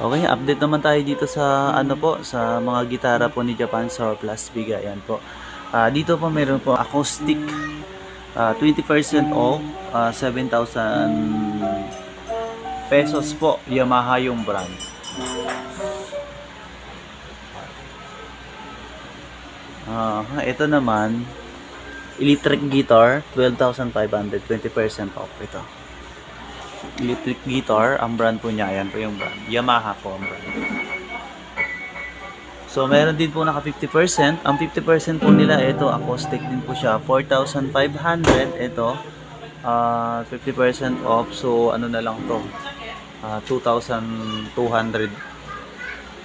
Okay, update naman tayo dito sa ano po, sa mga gitara po ni Japan Sour Plus Big. Ayan po. Dito po meron po acoustic 20% off, 7,000 pesos po, Yamaha yung brand. Ito naman electric guitar 12,500, 20% off ito. Electric guitar, ang brand po niya, ayan po yung brand. Yamaha po ang brand. So, meron din po naka 50%. Ang 50% po nila, ito, acoustic din po siya. 4,500. Ito, 50% off. So, ano na lang to? 2,200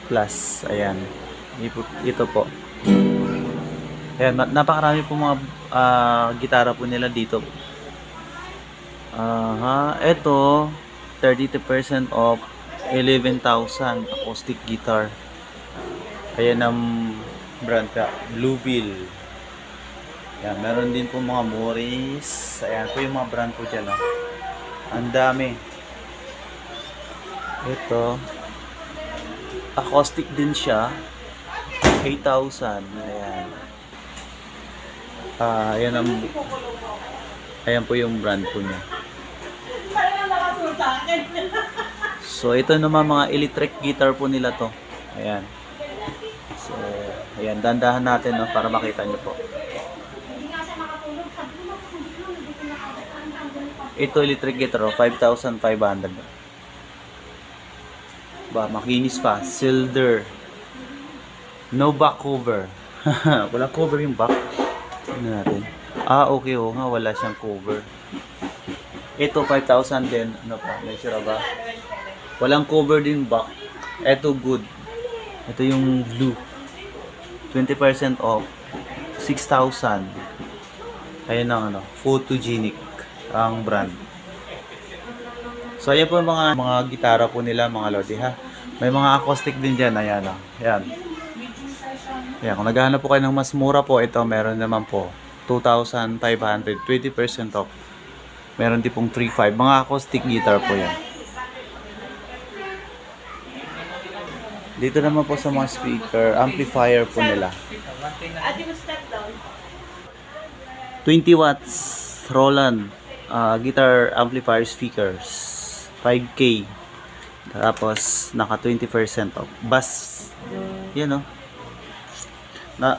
plus. Ayan. Ito po. Ayan, napakarami po mga gitara po nila dito. Ito 32% off, 11,000 acoustic guitar. Ayan ang brand ka, Bluebill. Ayan, meron din po mga Morris. Ayan po yung mga brand po dyan, no? Ang dami. Ito acoustic din siya, 8,000. Ayan. Ayan po yung brand po niya. So, ito naman mga electric guitar po nila to. Ayan. So, ayan. Dandahan natin, no, para makita nyo po. Ito electric guitar, 5,500. Ba, makinis pa. Silder. No back cover. Walang cover yung back. Ano natin? Okay, nga, wala siyang cover. Ito 5,000 din. Ano pa? May sira ba? Walang cover din back. Ito good. Ito yung blue. 20% off. 6,000. Ayun ang ano, photogenic ang brand. So ayan po mga gitara po nila, mga lodi, ha. May mga acoustic din diyan, ayan oh. Ayan. Ayan, kung naghahanap po kayo ng mas mura po, ito meron naman po 2,500, 20% off. Meron din pong 3,500. Mga acoustic guitar po yan. Dito naman po sa mga speaker, amplifier po nila. 20 watts Roland guitar amplifier speakers. 5K. Tapos naka 20% off. Bass. Yan, no?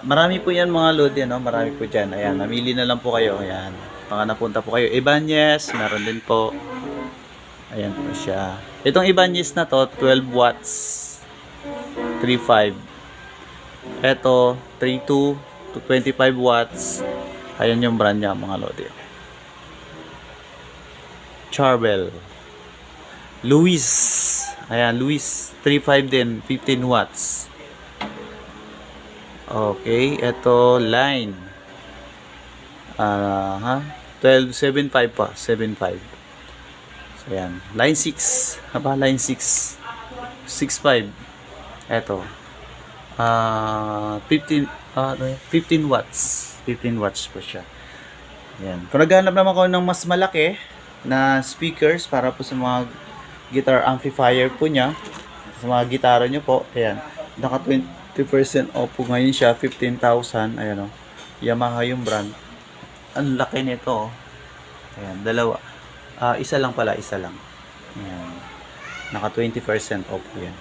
Marami po yan mga load yan, no? Marami po dyan. Ayan, namili na lang po kayo. Ayan. Baka napunta po kayo. Ibanez, meron din po. Ayan po siya. Itong Ibanez na to, 12 watts. 3.5. Ito, 3.2 to 25 watts. Ayan yung brand niya, mga lodi. Charbel. Louis. Ayan, Louis. 3.5 din. 15 watts. Okay. Ito, line. 12.75 pa. 7.5. So, ayan. Line 6. Line 6. 6.5. Ito. 15 watts. 15 watts po siya. Ayan. Kung naghanap naman ako ng mas malaki na speakers para po sa mga guitar amplifier po niya, sa mga gitara nyo po, ayan. Naka 20% off po ngayon siya. 15,000. Ayan o. Yamaha yung brand. Ang laki nito, oh. Ayan, dalawa. Isa lang pala, isa lang. Ayan. Naka 20% off yan.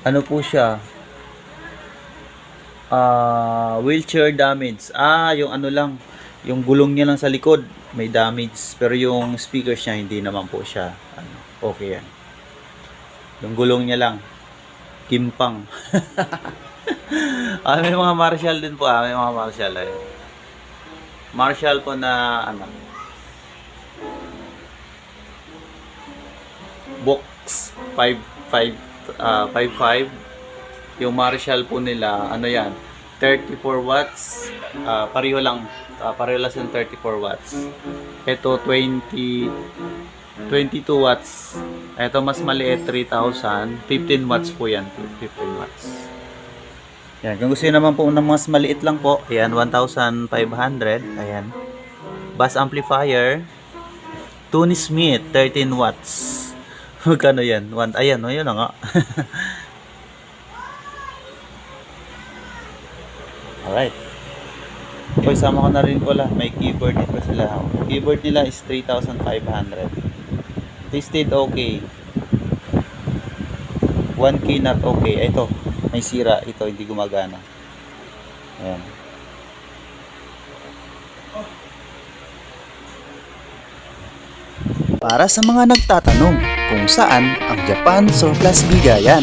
Ano po siya? Wheelchair damage. Yung ano lang, yung gulong niya lang sa likod may damage, pero yung speakers niya hindi naman po siya okay yan. Yung gulong niya lang kimpang. May mga Marshall din po, may mga Marshall ayun. Marshall po na ano, box 5.5. Yung Marshall po nila, ano yan, 34 watts. Pareho lang yung 34 watts. Ito 22 watts. Ito mas maliit, 3,000. 15 watts po yan. 15 watts. Yan, kung gusto niyo naman po ng mas maliit lang po, ayan, 1,500. Ayan. Bass amplifier, Tony Smith, 13 watts. Magkano yan? Ayan, o, yun na nga. Alright. Okay, sama ko na rin pala. May keyboard dito sila. Keyboard nila is 3,500. Tested okay. 1K not okay. Ito, may sira. Ito, hindi gumagana. Ayan. Para sa mga nagtatanong kung saan ang Japan Surplus Bigayan.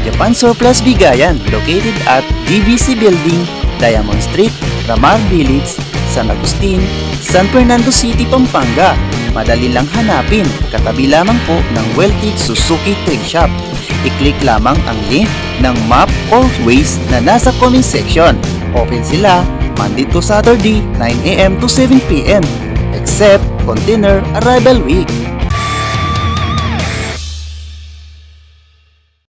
Japan Surplus Bigayan located at DBC Building, Diamond Street, Ramar Village, San Agustin, San Fernando City, Pampanga. Madali lang hanapin, katabi lamang po ng Weltig Suzuki Trade Shop. I-click lamang ang link ng map or Waze na nasa comment section. Open sila Monday to Saturday, 9 AM to 7 PM, except container arrival week.